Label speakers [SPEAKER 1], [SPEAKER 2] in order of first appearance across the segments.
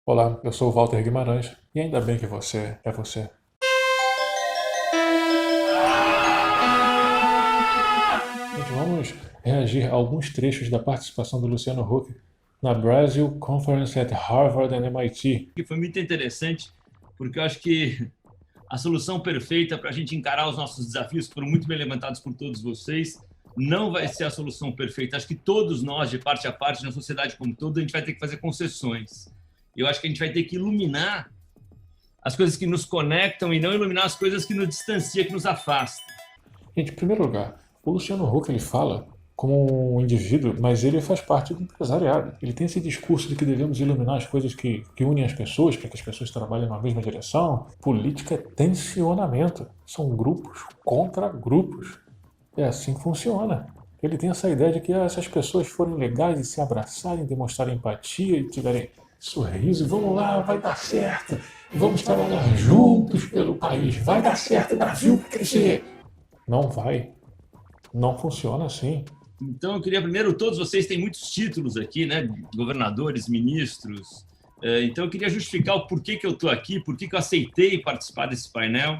[SPEAKER 1] Olá, eu sou o Walter Guimarães e ainda bem que você é você. Gente, vamos reagir a alguns trechos da participação do Luciano Huck na Brazil Conference at Harvard and MIT.
[SPEAKER 2] Que foi muito interessante, porque eu acho que a solução perfeita para a gente encarar os nossos desafios, que foram muito bem levantados por todos vocês, não vai ser a solução perfeita. Acho que todos nós, de parte a parte, na sociedade como todo, a gente vai ter que fazer concessões. Eu acho que a gente vai ter que iluminar as coisas que nos conectam e não iluminar as coisas que nos distanciam, que nos afastam.
[SPEAKER 1] Gente, em primeiro lugar, o Luciano Huck ele fala como um indivíduo, mas ele faz parte do empresariado. Ele tem esse discurso de que devemos iluminar as coisas que unem as pessoas, para que as pessoas trabalhem na mesma direção. Política é tensionamento. São grupos contra grupos. É assim que funciona. Ele tem essa ideia de que se as pessoas forem legais e se abraçarem, demonstrarem empatia e tiverem sorriso, vamos lá, vai dar certo. Vamos trabalhar juntos pelo país. Vai dar certo, o Brasil vai crescer. Não vai. Não funciona assim.
[SPEAKER 2] Então, eu queria primeiro, todos vocês têm muitos títulos aqui, né? Governadores, ministros. Então, eu queria justificar o porquê que eu estou aqui, porquê que eu aceitei participar desse painel.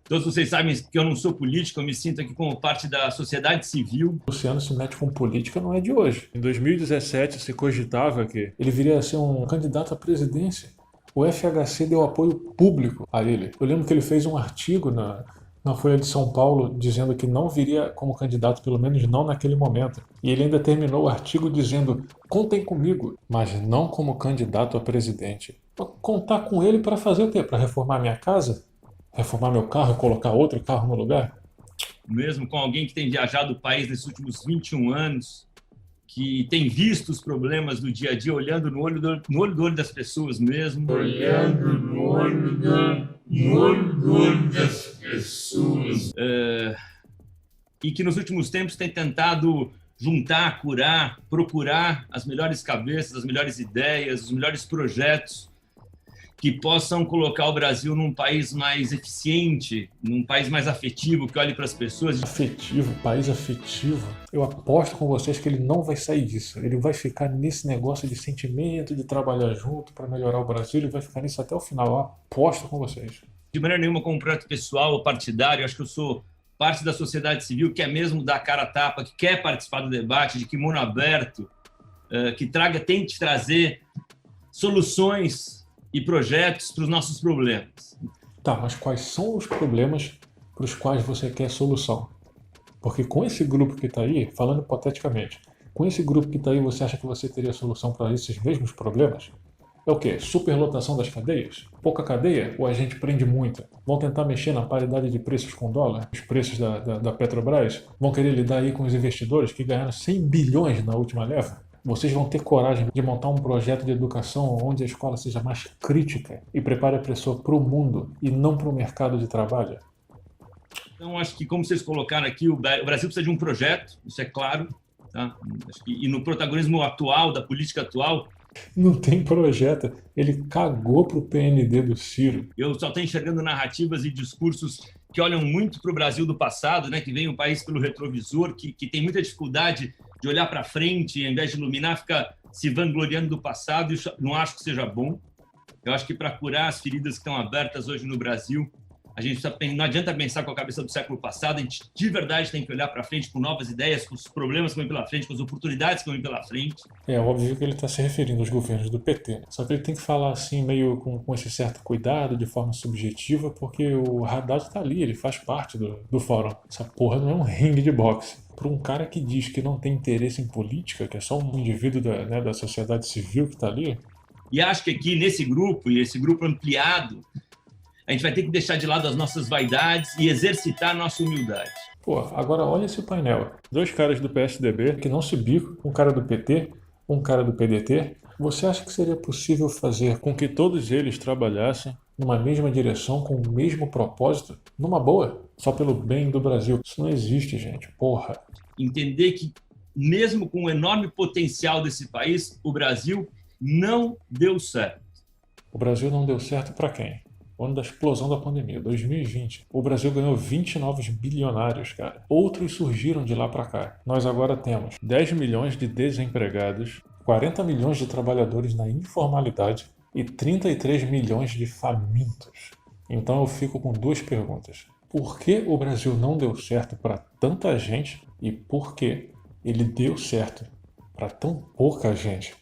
[SPEAKER 2] Todos vocês sabem que eu não sou político, eu me sinto aqui como parte da sociedade civil.
[SPEAKER 1] O Luciano se mete com política não é de hoje. Em 2017 se cogitava que ele viria a ser um candidato à presidência. O FHC deu apoio público a ele. Eu lembro que ele fez um artigo na Folha de São Paulo dizendo que não viria como candidato, pelo menos não naquele momento. E ele ainda terminou o artigo dizendo: contem comigo, mas não como candidato a presidente. Contar com ele para fazer o quê? Para reformar minha casa? Reformar meu carro e colocar outro carro no lugar?
[SPEAKER 2] Mesmo com alguém que tem viajado o país nesses últimos 21 anos, que tem visto os problemas do dia a dia, olhando no olho do olho das pessoas mesmo.
[SPEAKER 3] Olhando no olho do olho das pessoas.
[SPEAKER 2] E que nos últimos tempos tem tentado juntar, curar, procurar as melhores cabeças, as melhores ideias, os melhores projetos que possam colocar o Brasil num país mais eficiente, num país mais afetivo, que olhe para as pessoas.
[SPEAKER 1] Afetivo, país afetivo. Eu aposto com vocês que ele não vai sair disso. Ele vai ficar nesse negócio de sentimento, de trabalhar junto para melhorar o Brasil. Ele vai ficar nisso até o final. Eu aposto com vocês.
[SPEAKER 2] De maneira nenhuma como um projeto pessoal ou partidário. Eu acho que eu sou parte da sociedade civil que é mesmo dar cara a tapa, que quer participar do debate, de kimono aberto, que tente trazer soluções e projetos para os nossos problemas.
[SPEAKER 1] Tá, mas quais são os problemas para os quais você quer solução? Porque com esse grupo que está aí, falando hipoteticamente, com esse grupo que está aí, você acha que você teria solução para esses mesmos problemas? É o quê? Superlotação das cadeias? Pouca cadeia ou a gente prende muita? Vão tentar mexer na paridade de preços com dólar? Os preços da Petrobras? Vão querer lidar aí com os investidores que ganharam 100 bilhões na última leva? Vocês vão ter coragem de montar um projeto de educação onde a escola seja mais crítica e prepare a pessoa para o mundo e não para o mercado de trabalho?
[SPEAKER 2] Então, acho que, como vocês colocaram aqui, o Brasil precisa de um projeto, isso é claro. Tá? E no protagonismo atual, da política atual,
[SPEAKER 1] não tem projeto. Ele cagou pro PND do Ciro.
[SPEAKER 2] Eu só estou enxergando narrativas e discursos que olham muito para o Brasil do passado, né? Que vem o país pelo retrovisor, que tem muita dificuldade de olhar para frente, ao invés de iluminar, fica se vangloriando do passado. Isso não acho que seja bom. Eu acho que para curar as feridas que estão abertas hoje no Brasil, a gente não adianta pensar com a cabeça do século passado, a gente de verdade tem que olhar para frente com novas ideias, com os problemas que vêm pela frente, com as oportunidades que vêm pela frente.
[SPEAKER 1] É óbvio que ele está se referindo aos governos do PT, só que ele tem que falar assim, meio com esse certo cuidado, de forma subjetiva, porque o Haddad está ali, ele faz parte do fórum. Essa porra não é um ringue de boxe. Para um cara que diz que não tem interesse em política, que é só um indivíduo da sociedade civil que está ali.
[SPEAKER 2] E acho que aqui nesse grupo, e esse grupo ampliado, a gente vai ter que deixar de lado as nossas vaidades e exercitar a nossa humildade.
[SPEAKER 1] Pô, agora olha esse painel. 2 caras do PSDB que não se bicam, um cara do PT, um cara do PDT. Você acha que seria possível fazer com que todos eles trabalhassem numa mesma direção, com o mesmo propósito, numa boa, só pelo bem do Brasil? Isso não existe, gente. Porra.
[SPEAKER 2] Entender que, mesmo com o enorme potencial desse país, o Brasil não deu certo.
[SPEAKER 1] O Brasil não deu certo para quem? O ano da explosão da pandemia, 2020. O Brasil ganhou 20 novos bilionários, cara. Outros surgiram de lá para cá. Nós agora temos 10 milhões de desempregados, 40 milhões de trabalhadores na informalidade e 33 milhões de famintos. Então eu fico com duas perguntas. Por que o Brasil não deu certo para tanta gente e por que ele deu certo para tão pouca gente?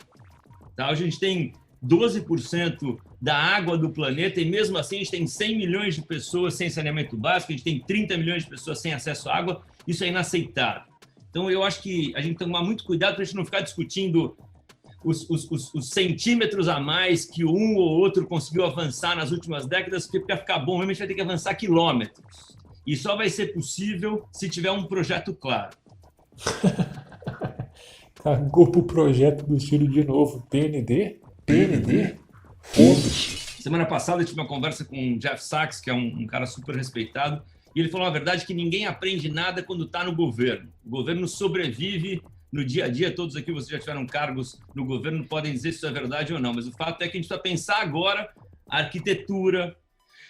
[SPEAKER 2] Tá? A gente tem 12% da água do planeta e mesmo assim a gente tem 100 milhões de pessoas sem saneamento básico, a gente tem 30 milhões de pessoas sem acesso à água, isso é inaceitável. Então eu acho que a gente tem que tomar muito cuidado para a gente não ficar discutindo os centímetros a mais que um ou outro conseguiu avançar nas últimas décadas, porque para ficar bom, realmente vai ter que avançar quilômetros. E só vai ser possível se tiver um projeto claro.
[SPEAKER 1] Cagou pro projeto do Ciro de novo. PND? PND? Foda-se.
[SPEAKER 2] Semana passada eu tive uma conversa com o Jeff Sachs, que é um cara super respeitado, e ele falou a verdade que ninguém aprende nada quando está no governo. O governo sobrevive no dia a dia. Todos aqui, vocês já tiveram cargos no governo, podem dizer se isso é verdade ou não, mas o fato é que a gente precisa pensar agora a arquitetura,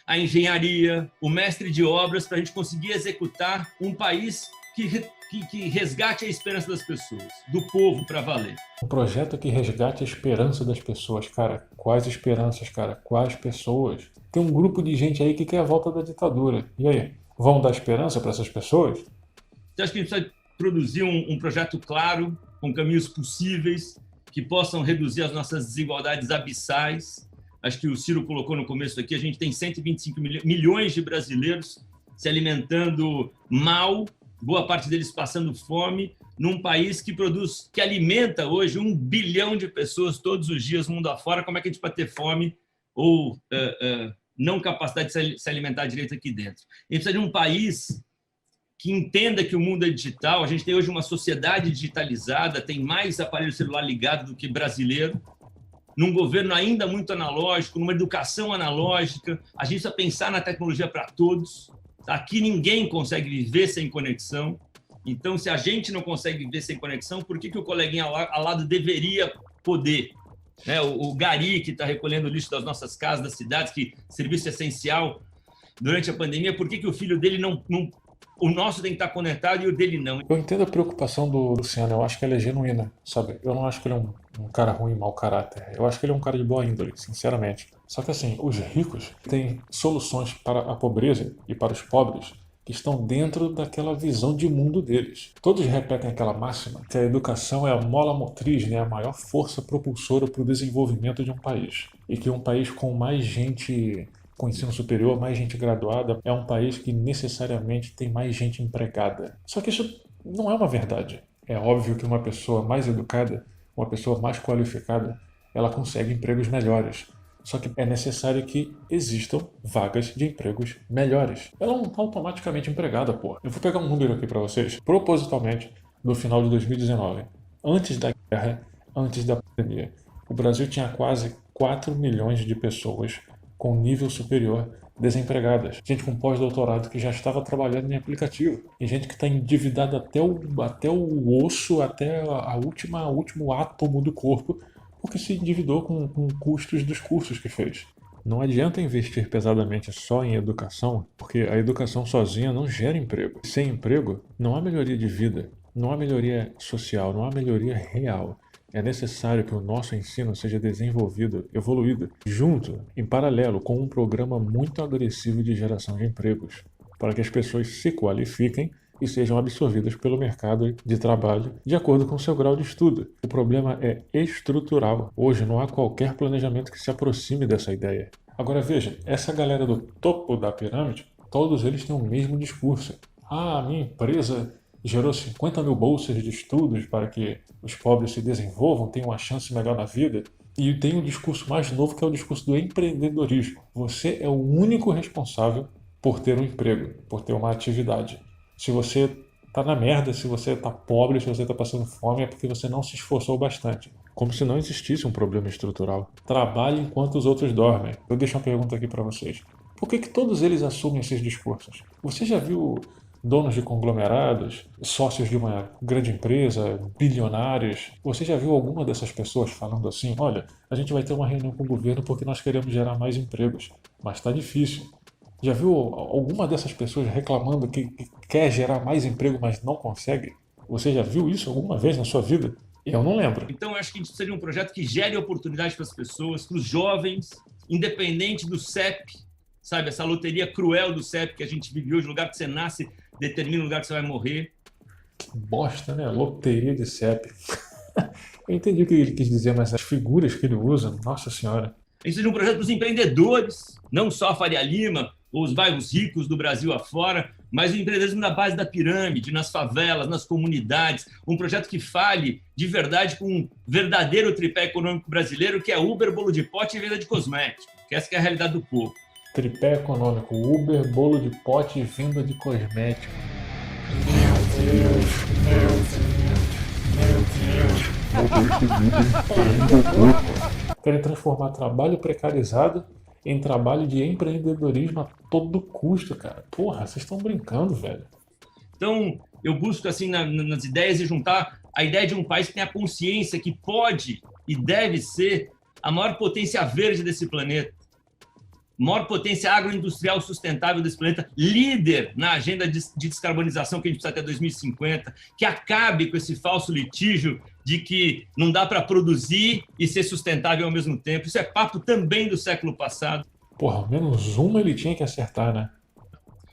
[SPEAKER 2] a engenharia, o mestre de obras, para a gente conseguir executar um país que resgate a esperança das pessoas, do povo para valer.
[SPEAKER 1] Um projeto que resgate a esperança das pessoas. Cara, quais esperanças, cara? Quais pessoas? Tem um grupo de gente aí que quer a volta da ditadura. E aí, vão dar esperança para essas pessoas?
[SPEAKER 2] Então, acho que a gente precisa produzir um projeto claro, com caminhos possíveis, que possam reduzir as nossas desigualdades abissais. Acho que o Ciro colocou no começo aqui, a gente tem 125 milhões de brasileiros se alimentando mal, boa parte deles passando fome, num país que alimenta hoje 1 bilhão de pessoas todos os dias, mundo afora. Como é que a gente pode ter fome ou não capacidade de se alimentar direito aqui dentro? A gente precisa de um país que entenda que o mundo é digital. A gente tem hoje uma sociedade digitalizada, tem mais aparelho celular ligado do que brasileiro, num governo ainda muito analógico, numa educação analógica. A gente precisa pensar na tecnologia para todos. Aqui ninguém consegue viver sem conexão. Então, se a gente não consegue viver sem conexão, por que o coleguinha ao lado deveria poder? Né? O gari que está recolhendo o lixo das nossas casas, das cidades, que serviço essencial durante a pandemia, por que o filho dele não o nosso tem que estar conectado e o dele não?
[SPEAKER 1] Eu entendo a preocupação do Luciano, eu acho que ela é genuína, sabe? Eu não acho que ele é um cara ruim, mau caráter. Eu acho que ele é um cara de boa índole, sinceramente. Só que assim, os ricos têm soluções para a pobreza e para os pobres que estão dentro daquela visão de mundo deles. Todos repetem aquela máxima que a educação é a mola motriz, né, a maior força propulsora para o desenvolvimento de um país. E que um país com mais gente com ensino superior, mais gente graduada, é um país que necessariamente tem mais gente empregada. Só que isso não é uma verdade. É óbvio que uma pessoa mais educada, uma pessoa mais qualificada, ela consegue empregos melhores. Só que é necessário que existam vagas de empregos melhores. Ela não está automaticamente empregada, pô. Eu vou pegar um número aqui para vocês, propositalmente, do final de 2019. Antes da guerra, antes da pandemia, o Brasil tinha quase 4 milhões de pessoas com nível superior desempregadas. Gente com pós-doutorado que já estava trabalhando em aplicativo. E gente que está endividada até o osso, até o último átomo do corpo, porque se endividou com custos dos cursos que fez. Não adianta investir pesadamente só em educação, porque a educação sozinha não gera emprego. Sem emprego, não há melhoria de vida, não há melhoria social, não há melhoria real. É necessário que o nosso ensino seja desenvolvido, evoluído, junto, em paralelo, com um programa muito agressivo de geração de empregos, para que as pessoas se qualifiquem e sejam absorvidas pelo mercado de trabalho de acordo com seu grau de estudo. O problema é estrutural. Hoje não há qualquer planejamento que se aproxime dessa ideia. Agora veja, essa galera do topo da pirâmide, todos eles têm o mesmo discurso. Ah, a minha empresa gerou 50 mil bolsas de estudos para que os pobres se desenvolvam, tenham uma chance melhor na vida. E tem um discurso mais novo, que é o discurso do empreendedorismo. Você é o único responsável por ter um emprego, por ter uma atividade. Se você tá na merda, se você tá pobre, se você tá passando fome, é porque você não se esforçou bastante. Como se não existisse um problema estrutural. Trabalhe enquanto os outros dormem. Eu deixo uma pergunta aqui para vocês. Por que todos eles assumem esses discursos? Você já viu donos de conglomerados, sócios de uma grande empresa, bilionários? Você já viu alguma dessas pessoas falando assim: olha, a gente vai ter uma reunião com o governo porque nós queremos gerar mais empregos, mas está difícil. Já viu alguma dessas pessoas reclamando que quer gerar mais emprego, mas não consegue? Você já viu isso alguma vez na sua vida? Eu não lembro.
[SPEAKER 2] Então, eu acho que a gente precisa de um projeto que gere oportunidade para as pessoas, para os jovens, independente do CEP, sabe? Essa loteria cruel do CEP que a gente vive hoje, o lugar que você nasce determina o lugar que você vai morrer.
[SPEAKER 1] Que bosta, né? Loteria de CEP. Eu entendi o que ele quis dizer, mas as figuras que ele usa, nossa senhora.
[SPEAKER 2] A gente precisa de um projeto para os empreendedores, não só a Faria Lima ou os bairros ricos do Brasil afora, mas o empreendedorismo na base da pirâmide, nas favelas, nas comunidades. Um projeto que fale de verdade com um verdadeiro tripé econômico brasileiro, que é Uber, bolo de pote e venda de cosméticos. Que essa que é a realidade do povo.
[SPEAKER 1] Tripé econômico, Uber, bolo de pote e venda de cosmético. Querem transformar trabalho precarizado em trabalho de empreendedorismo a todo custo, cara. Porra, vocês estão brincando, velho.
[SPEAKER 2] Então, eu busco, assim, nas ideias de juntar a ideia de um país que tenha consciência que pode e deve ser a maior potência verde desse planeta, maior potência agroindustrial sustentável desse planeta, líder na agenda de descarbonização que a gente precisa até 2050, que acabe com esse falso litígio de que não dá para produzir e ser sustentável ao mesmo tempo. Isso é papo também do século passado.
[SPEAKER 1] Porra, ao menos uma ele tinha que acertar, né?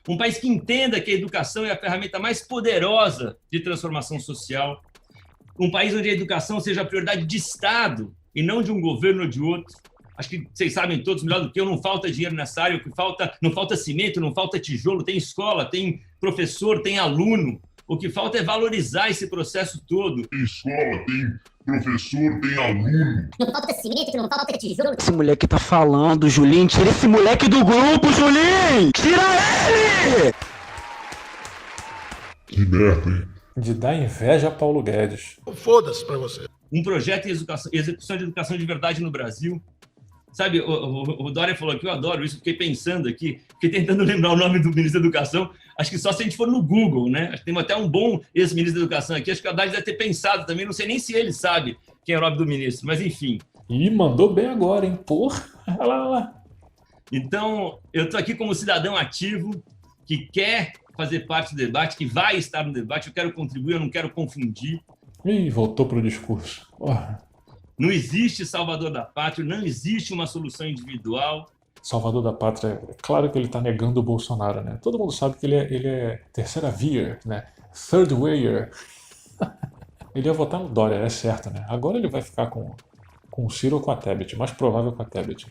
[SPEAKER 2] Um país que entenda que a educação é a ferramenta mais poderosa de transformação social. Um país onde a educação seja a prioridade de Estado e não de um governo ou de outro. Acho que vocês sabem todos melhor do que eu, não falta dinheiro nessa área, não falta cimento, não falta tijolo, tem escola, tem professor, tem aluno. O que falta é valorizar esse processo todo.
[SPEAKER 3] Tem escola, tem professor, tem aluno.
[SPEAKER 4] Não falta cimento, não falta tijolo.
[SPEAKER 5] Esse moleque tá falando, Julinho. Tira esse moleque do grupo, Julinho! Tira ele!
[SPEAKER 3] Que merda, hein?
[SPEAKER 1] De dar inveja a Paulo Guedes.
[SPEAKER 6] Foda-se pra você.
[SPEAKER 2] Um projeto em execução de educação de verdade no Brasil. Sabe, o Dória falou aqui, eu adoro isso, fiquei pensando aqui, fiquei tentando lembrar o nome do ministro da Educação, acho que só se a gente for no Google, né? Acho que tem até um bom ex-ministro da Educação aqui, acho que o Haddad deve ter pensado também, não sei nem se ele sabe quem é o nome do ministro, mas enfim.
[SPEAKER 1] E mandou bem agora, hein? Porra, olha lá.
[SPEAKER 2] Então, eu estou aqui como cidadão ativo, que quer fazer parte do debate, que vai estar no debate, eu quero contribuir, eu não quero confundir.
[SPEAKER 1] Ih, voltou pro discurso. Porra.
[SPEAKER 2] Não existe salvador da pátria, não existe uma solução individual.
[SPEAKER 1] Salvador da pátria, é claro que ele está negando o Bolsonaro, né? Todo mundo sabe que ele é terceira via, né? Third wayer. Ele ia votar no Dória, é certo, né? Agora ele vai ficar com o Ciro ou com a Tebet, mais provável com a Tebet.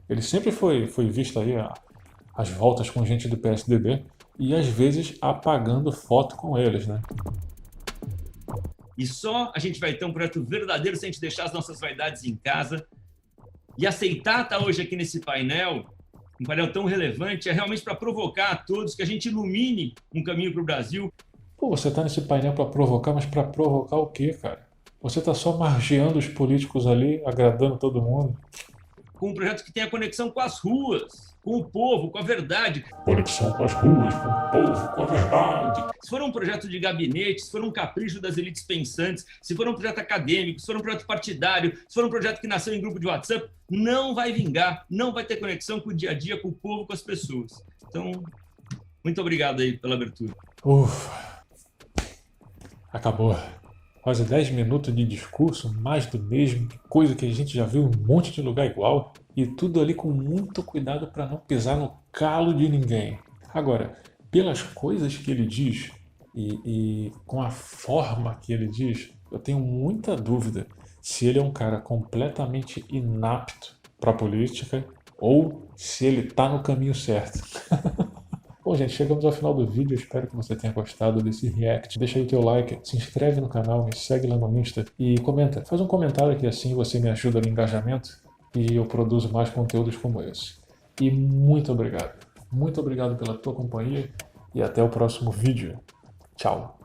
[SPEAKER 1] Ele sempre foi visto aí às voltas com gente do PSDB e às vezes apagando foto com eles, né?
[SPEAKER 2] E só a gente vai ter um projeto verdadeiro se a gente deixar as nossas vaidades em casa e aceitar estar hoje aqui nesse painel, um painel tão relevante, é realmente para provocar a todos que a gente ilumine um caminho para o Brasil.
[SPEAKER 1] Pô, você tá nesse painel para provocar, mas para provocar o quê, cara? Você tá só margeando os políticos ali, agradando todo mundo.
[SPEAKER 2] Com um projeto que tenha conexão com as ruas, com o povo, com a verdade.
[SPEAKER 1] Conexão com as ruas, com o povo, com a verdade.
[SPEAKER 2] Se for um projeto de gabinete, se for um capricho das elites pensantes, se for um projeto acadêmico, se for um projeto partidário, se for um projeto que nasceu em grupo de WhatsApp, não vai vingar, não vai ter conexão com o dia a dia, com o povo, com as pessoas. Então, muito obrigado aí pela abertura.
[SPEAKER 1] Ufa. Acabou. Quase 10 minutos de discurso, mais do mesmo, coisa que a gente já viu em um monte de lugar igual, e tudo ali com muito cuidado para não pisar no calo de ninguém. Agora, pelas coisas que ele diz e com a forma que ele diz, eu tenho muita dúvida se ele é um cara completamente inapto para a política ou se ele está no caminho certo. Bom, gente, chegamos ao final do vídeo, espero que você tenha gostado desse react. Deixa aí o teu like, se inscreve no canal, me segue lá no Insta e comenta. Faz um comentário que assim você me ajuda no engajamento e eu produzo mais conteúdos como esse. E muito obrigado pela tua companhia e até o próximo vídeo. Tchau!